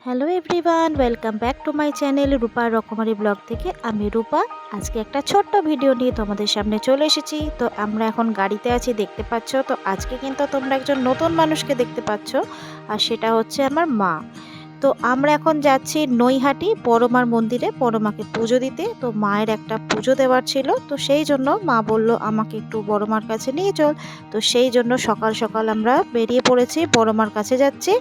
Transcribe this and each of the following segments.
Hello everyone, welcome back to my channel রূপার রকমারি blog থেকে। আমি রূপা। আজকে একটা ছোট্ট ভিডিও নিয়ে তোমাদের সামনে চলে এসেছি। তো আমরা এখন গাড়িতে আছি, দেখতে পাচ্ছ। তো আজকে কিন্তু তোমরা একজন নতুন মানুষকে দেখতে পাচ্ছ, আর সেটা হচ্ছে আমার মা। তো আমরা এখন যাচ্ছি নৈহাটি বড়মার মন্দিরে বড়মাকে পুজো দিতে। তো মায়ের একটা পুজো দেওয়ার ছিল, তো সেই জন্য মা বলল আমাকে একটু বড়মার কাছে নিয়ে চল। তো সেই জন্য সকাল সকাল আমরা বেরিয়ে পড়েছি, বড়মার কাছে যাচ্ছি।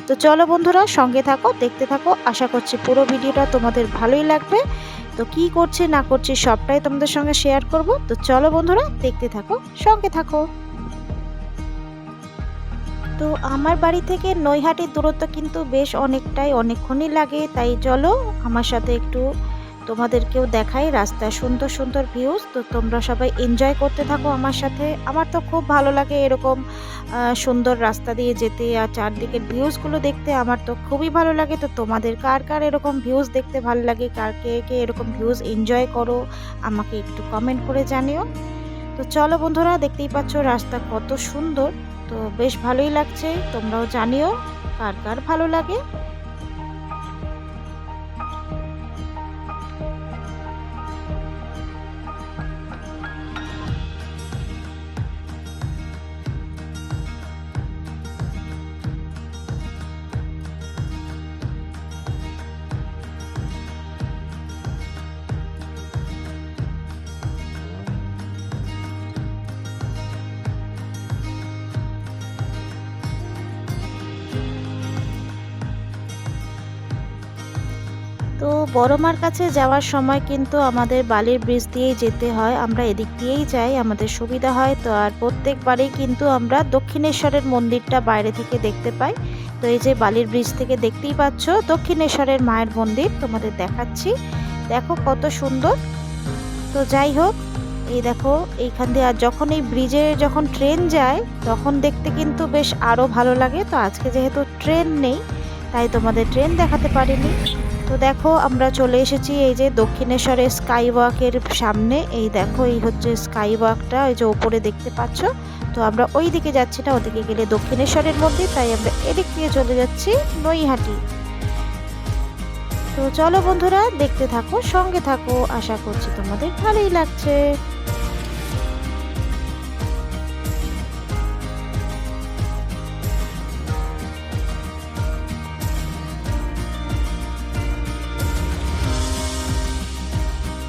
তো চলো বন্ধুরা, সঙ্গে থাকো, দেখতে থাকো। আশা করছি পুরো ভিডিওটা তোমাদের ভালোই লাগবে। তো কি করছি না করছি সবটাই তোমাদের সঙ্গে শেয়ার করব। তো চলো বন্ধুরা, দেখতে থাকো, সঙ্গে থাকো। তো আমার বাড়ি থেকে নৈহাটির দূরত্ব কিন্তু বেশ অনেকক্ষণই লাগে। তাই চলো আমার সাথে একটু তোমাদেরকেও দেখাই রাস্তায় সুন্দর সুন্দর ভিউজ। তো তোমরা সবাই এনজয় করতে থাকো আমার সাথে। আমার তো খুব ভালো লাগে এরকম সুন্দর রাস্তা দিয়ে যেতে, আর চারদিকের ভিউজগুলো দেখতে আমার তো খুবই ভালো লাগে। তো তোমাদের কার কার এরকম ভিউজ দেখতে ভালো লাগে, কে কে এরকম ভিউজ এনজয় করো, আমাকে একটু কমেন্ট করে জানিও। তো চলো বন্ধুরা, দেখতেই পাচ্ছ রাস্তা কত সুন্দর। তো বেশ ভালোই লাগছে, তোমরাও জানিও কার কার ভালো লাগে। তো বড়মার কাছে যাওয়ার সময় কিন্তু আমাদের বালির ব্রিজ দিয়েই যেতে হয়, আমরা এদিক দিয়েই যাই, আমাদের সুবিধা হয়। তো আর প্রত্যেকবারেই কিন্তু আমরা দক্ষিণেশ্বরের মন্দিরটা বাইরে থেকে দেখতে পাই। তো এই যে বালির ব্রিজ থেকে দেখতেই পাচ্ছ দক্ষিণেশ্বরের মায়ের মন্দির তোমাদের দেখাচ্ছি, দেখো কত সুন্দর। তো যাই হোক, এই দেখো এইখান দিয়ে, আর যখন এই ব্রিজে যখন ট্রেন যায় তখন দেখতে কিন্তু বেশ আরও ভালো লাগে। তো আজকে যেহেতু ট্রেন নেই তাই তোমাদের ট্রেন দেখাতে পারিনি। তো দেখো আমরা চলে এসেছি এই যে দক্ষিণেশ্বরের স্কাই ওয়াকের সামনে। এই দেখো এই হচ্ছে স্কাই ওয়াকটা, ওই যে ওপরে দেখতে পাচ্ছ। তো আমরা ওই দিকে যাচ্ছি না, ওদিকে গেলে দক্ষিণেশ্বরের মন্দির, তাই আমরা এদিক দিয়ে চলে যাচ্ছি নৈহাটি। তো চলো বন্ধুরা, দেখতে থাকো, সঙ্গে থাকো, আশা করছি তোমাদের ভালোই লাগছে।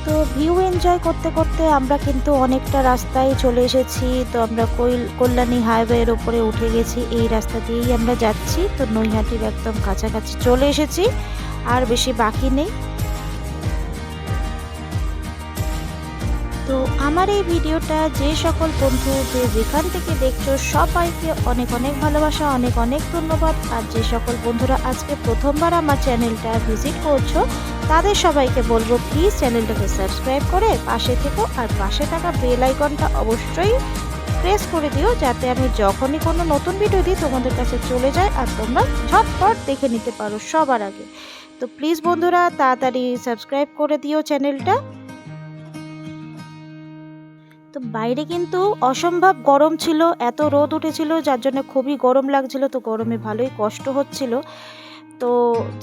তো ভিউ এনজয় করতে করতে আমরা কিন্তু অনেকটা রাস্তায় চলে এসেছি। তো আমরা কল্যাণী হাইওয়ের ওপরে উঠে গেছি, এই রাস্তা দিয়েই আমরা যাচ্ছি। তো নৈহাটির একদম কাছাকাছি চলে এসেছি, আর বেশি বাকি নেই। তো আমার এই ভিডিওটা যে সকল বন্ধু যে যেখান থেকে দেখছো সবাইকে অনেক অনেক ভালোবাসা, অনেক অনেক ধন্যবাদ। আর যে সকল বন্ধুরা আজকে প্রথমবার আমার চ্যানেলটা ভিজিট করছো তাদের সবাইকে বলবো প্লিজ চ্যানেলটাকে সাবস্ক্রাইব করে পাশে থেকো, আর পাশে থাকা বেল আইকনটা অবশ্যই প্রেস করে দিও, যাতে আমি যখনই কোনো নতুন ভিডিও দিই তোমাদের কাছে চলে যায় আর তোমরা ঝটপট দেখে নিতে পারো সবার আগে। তো প্লিজ বন্ধুরা তাড়াতাড়ি সাবস্ক্রাইব করে দিও চ্যানেলটা। তো বাইরে কিন্তু অসম্ভব গরম ছিল, এত রোদ উঠেছিল যার জন্য খুবই গরম লাগছিল। তো গরমে ভালোই কষ্ট হচ্ছিল। তো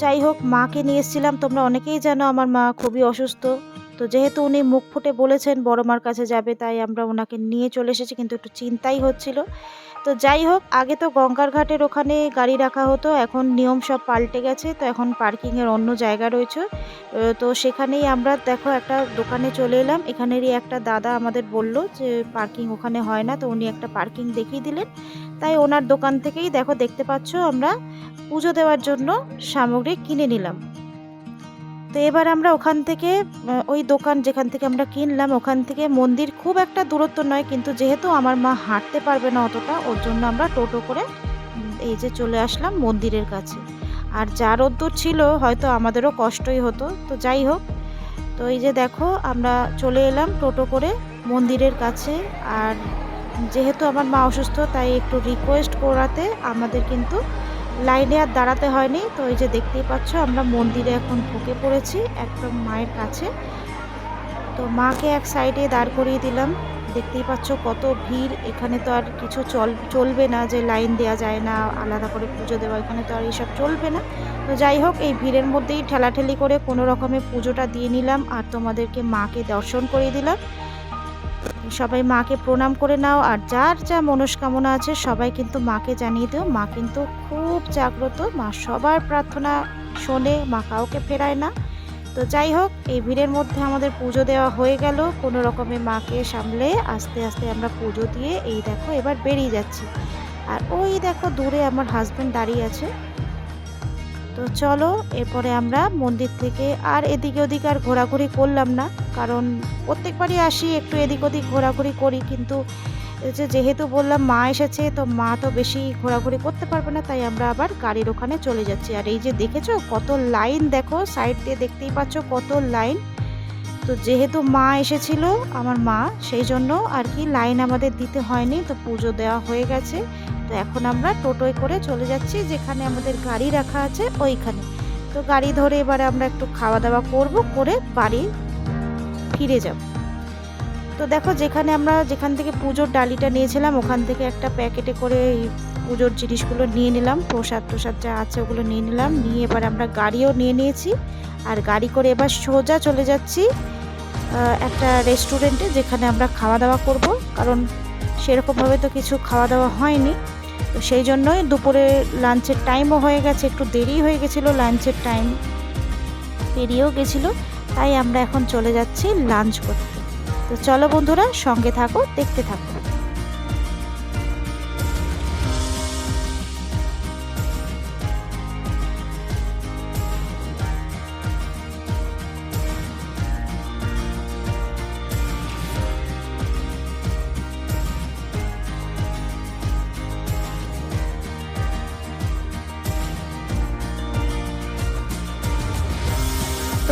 যাই হোক, মাকে নিয়ে এসেছিলাম, তোমরা অনেকেই জানো আমার মা খুবই অসুস্থ। তো যেহেতু উনি মুখ ফুটে বলেছেন বড় মার কাছে যাবে, তাই আমরা ওনাকে নিয়ে চলে এসেছি, কিন্তু একটু চিন্তাই হচ্ছিল। তো যাই হোক, আগে তো গঙ্গার ঘাটের ওখানে গাড়ি রাখা হতো, এখন নিয়ম সব পাল্টে গেছে। তো এখন পার্কিংয়ের অন্য জায়গা রয়েছে। তো সেখানেই আমরা দেখো একটা দোকানে চলে এলাম। এখানেরই একটা দাদা আমাদের বলল যে পার্কিং ওখানে হয় না, তো উনি একটা পার্কিং দেখিয়ে দিলেন। তাই ওনার দোকান থেকেই দেখো দেখতে পাচ্ছ আমরা পুজো দেওয়ার জন্য সামগ্রী কিনে নিলাম। তো এবার আমরা ওখান থেকে ওই দোকান যেখান থেকে আমরা কিনলাম ওখান থেকে মন্দির খুব একটা দূরত্ব নয়, কিন্তু যেহেতু আমার মা হাঁটতে পারবে না অতটা, ওর জন্য আমরা টোটো করে এই যে চলে আসলাম মন্দিরের কাছে। আর যা রোদ্দুর ছিল হয়তো আমাদেরও কষ্টই হতো। তো যাই হোক, তো এই যে দেখো আমরা চলে এলাম টোটো করে মন্দিরের কাছে। আর যেহেতু আমার মা অসুস্থ তাই একটু রিকোয়েস্ট করাতে আমাদের কিন্তু লাইনে আর দাঁড়াতে হয়নি। তো এই যে দেখতেই পাচ্ছ আমরা মন্দিরে এখন ঢুকে পড়েছি একদম মায়ের কাছে। তো মাকে এক সাইডে দাঁড় করিয়ে দিলাম। দেখতেই পাচ্ছ কত ভিড়, এখানে তো আর কিছু চলবে না যে লাইন দেওয়া যায় না, আলাদা করে পুজো দেওয়া, এখানে তো আর এইসব চলবে না। তো যাই হোক এই ভিড়ের মধ্যেই ঠেলাঠেলি করে কোনো রকমে পুজোটা দিয়ে নিলাম আর তোমাদেরকে মাকে দর্শন করিয়ে দিলাম। সবাই মাকে প্রণাম করে নাও আর যার যা মনস্কামনা আছে সবাই কিন্তু মাকে জানিয়ে দিও। মা কিন্তু খুব জাগ্রত, মা সবার প্রার্থনা শোনে, মা কাউকে ফেরায় না। তো যাই হোক এই ভিড়ের মধ্যে আমাদের পুজো দেওয়া হয়ে গেল কোনো রকমে, মাকে সামলে আস্তে আস্তে আমরা পুজো দিয়ে এই দেখো এবার বেরিয়ে যাচ্ছি। আর ওই দেখো দূরে আমার হাজব্যান্ড দাঁড়িয়ে আছে। তো চলো এরপরে আমরা মন্দির থেকে আর এদিকে ওদিকে আর ঘোরাঘুরি করলাম না, কারণ প্রত্যেকবারই আসি একটু এদিক ওদিক ঘোরাঘুরি করি, কিন্তু যেহেতু বললাম মা এসেছে তো মা তো বেশি ঘোরাঘুরি করতে পারবে না, তাই আমরা আবার গাড়ির ওখানে চলে যাচ্ছি। আর এই যে দেখেছো কত লাইন, দেখো সাইড দিয়ে দেখতেই পাচ্ছ কত লাইন। তো যেহেতু মা এসেছিল আমার মা, সেই জন্য আর কি লাইন আমাদের দিতে হয়নি, তো পুজো দেওয়া হয়ে গেছে। তো এখন আমরা টোটোয় করে চলে যাচ্ছি যেখানে আমাদের গাড়ি রাখা আছে ওইখানে। তো গাড়ি ধরে এবারে আমরা একটু খাওয়া দাওয়া করব, করে বাড়ি ফিরে যাব। তো দেখো যেখান থেকে পুজোর ডালিটা নিয়েছিলাম ওখান থেকে একটা প্যাকেটে করে এই পুজোর জিনিসগুলো নিয়ে নিলাম, প্রসাদ যা আছে ওগুলো নিয়ে নিলাম, নিয়ে এবার আমরা গাড়িও নিয়ে নিয়েছি। আর গাড়ি করে এবার সোজা চলে যাচ্ছি একটা রেস্টুরেন্টে যেখানে আমরা খাওয়া দাওয়া করব, কারণ সেরকমভাবে তো কিছু খাওয়া দাওয়া হয়নি। তো সেই জন্যই দুপুরে লাঞ্চের টাইমও হয়ে গেছে, একটু দেরি হয়ে গেছিলো, লাঞ্চের টাইম পেরিয়েও গেছিলো, তাই আমরা এখন চলে যাচ্ছি লাঞ্চ করতে। তো চলো বন্ধুরা সঙ্গে থাকো, দেখতে থাকো।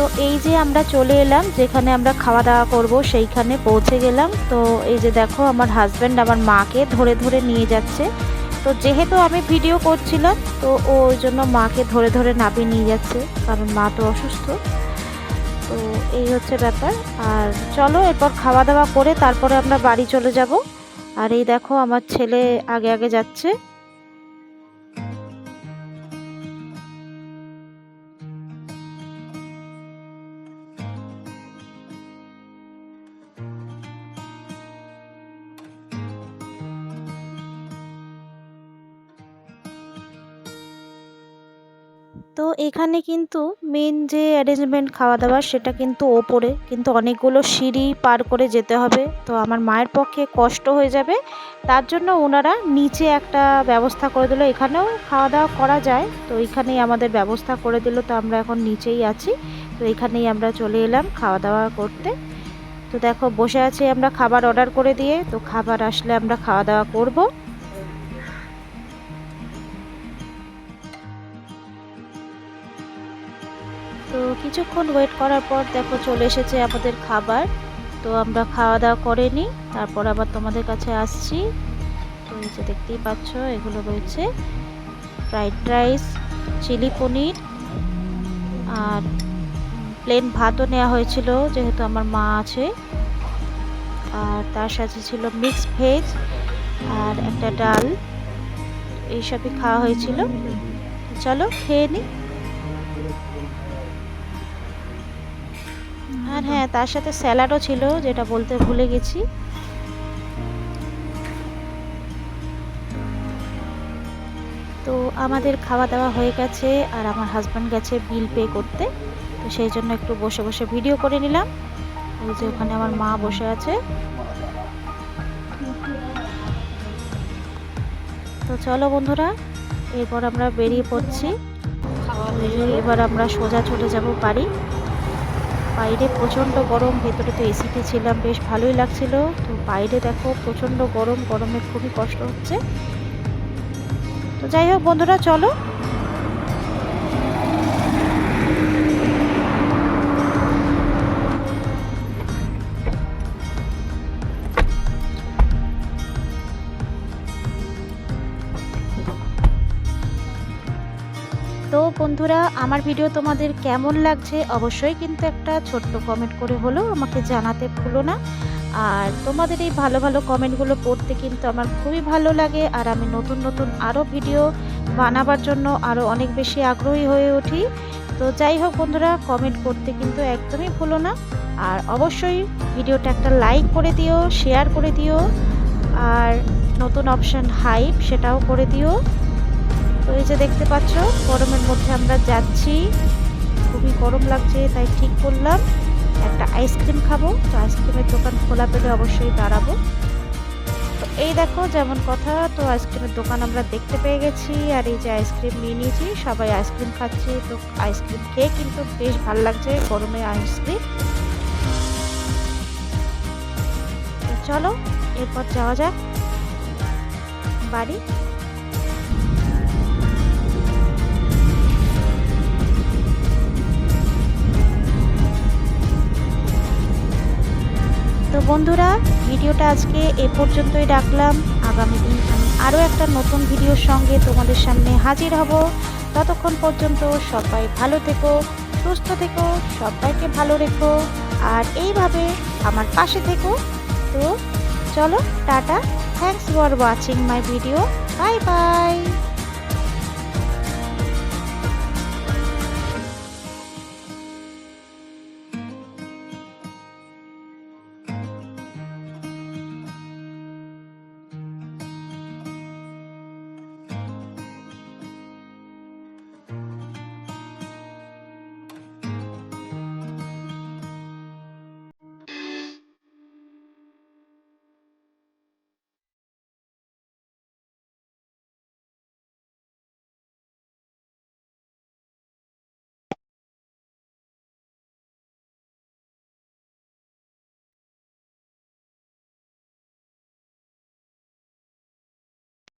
তো এই যে আমরা চলে এলাম যেখানে আমরা খাওয়া দাওয়া করব, সেইখানে পৌঁছে গেলাম। তো এই যে দেখো আমার হাজব্যান্ড আমার মাকে ধরে ধরে নিয়ে যাচ্ছে। তো যেহেতু আমি ভিডিও করছিলাম তো ওই জন্য মাকে ধরে ধরে নামিয়ে নিয়ে যাচ্ছে, কারণ মা তো অসুস্থ। তো এই হচ্ছে ব্যাপার। আর চলো এরপর খাওয়া দাওয়া করে তারপরে আমরা বাড়ি চলে যাব। আর এই দেখো আমার ছেলে আগে আগে যাচ্ছে। তো এখানে কিন্তু মেন যে অ্যারেঞ্জমেন্ট খাওয়া দাওয়ার সেটা কিন্তু ওপরে, কিন্তু অনেকগুলো সিঁড়ি পার করে যেতে হবে, তো আমার মায়ের পক্ষে কষ্ট হয়ে যাবে, তার জন্য ওনারা নিচে একটা ব্যবস্থা করে দিল, এখানেও খাওয়া দাওয়া করা যায়, তো এইখানেই আমাদের ব্যবস্থা করে দিল। তো আমরা এখন নিচেই আছি, তো এখানেই আমরা চলে এলাম খাওয়া দাওয়া করতে। তো দেখো বসে আছি আমরা খাবার অর্ডার করে দিয়ে, তো খাবার আসলে আমরা খাওয়া দাওয়া করব। তো কিছুক্ষণ ওয়েট করার পর দেখো চলে এসেছে আমাদের খাবার। তো আমরা খাওয়া দাওয়া করে নিই, তারপর আবার তোমাদের কাছে আসছি। তো এই যে দেখতেই পাচ্ছ এগুলো রয়েছে ফ্রাইড রাইস, চিলি পনির, আর প্লেন ভাতও নেওয়া হয়েছিল যেহেতু আমার মা আছে, আর তার সাথে ছিল মিক্স ভেজ আর একটা ডাল, এইসবই খাওয়া হয়েছিল। চলো খেয়ে নিই। আর হ্যাঁ, তার সাথে স্যালাডও ছিল যেটা বলতে ভুলে গেছি। তো আমাদের খাওয়া দাওয়া হয়ে গেছে আর আমার হাজব্যান্ড গেছে বিল পে করতে, তো সেই জন্য একটু বসে বসে ভিডিও করে নিলাম। ওই যে ওখানে আমার মা বসে আছে। তো চলো বন্ধুরা এরপর আমরা বেরিয়ে পড়ছি। এবার আমরা সোজা চলে যাব বাড়ি। বাইরে প্রচণ্ড গরম, ভেতরে তো এসিতে ছিলাম, বেশ ভালোই লাগছিল। তো বাইরে দেখো প্রচণ্ড গরম, গরমে খুবই কষ্ট হচ্ছে। তো যাই হোক বন্ধুরা চলো। বন্ধুরা, আমার ভিডিও তোমাদের কেমন লাগছে অবশ্যই কিন্তু একটা ছোট্ট কমেন্ট করে হলেও আমাকে জানাতে ভুলো না। আর তোমাদের এই ভালো ভালো কমেন্টগুলো পড়তে কিন্তু আমার খুবই ভালো লাগে, আর আমি নতুন নতুন আরও ভিডিও বানাবার জন্য আরও অনেক বেশি আগ্রহী হয়ে উঠি। তো যাই হোক বন্ধুরা, কমেন্ট করতে কিন্তু একদমই ভুলো না। আর অবশ্যই ভিডিওটা একটা লাইক করে দিও, শেয়ার করে দিও, আর নতুন অপশান হাইপ সেটাও করে দিও। তো এই যে দেখতে পাচ্ছ, গরমের মধ্যে আমরা যাচ্ছি, খুবই গরম লাগছে, তাই ঠিক করলাম একটা আইসক্রিম খাবো। তো আইসক্রিমের দোকান খোলা পেলে অবশ্যই দাঁড়াবো। তো এই দেখো যেমন কথা, তো আইসক্রিমের দোকান আমরা দেখতে পেয়ে গেছি, আর এই যে আইসক্রিম নিয়ে নিয়েছি, সবাই আইসক্রিম খাচ্ছে। তো আইসক্রিম খেয়ে কিন্তু বেশ ভালো লাগছে, গরমে আইসক্রিম। তো চলো এরপর যাওয়া যাক বাড়ি। তো বন্ধুরা, ভিডিওটা আজকে এ পর্যন্তই রাখলাম। আগামী দিন আমি আরও একটা নতুন ভিডিওর সঙ্গে তোমাদের সামনে হাজির হব। ততক্ষণ পর্যন্ত সবাই ভালো থেকো, সুস্থ থেকো, সবাইকে ভালো রেখো, আর এইভাবে আমার পাশে থেকো। তো চলো tata, thanks for watching my video, bye bye.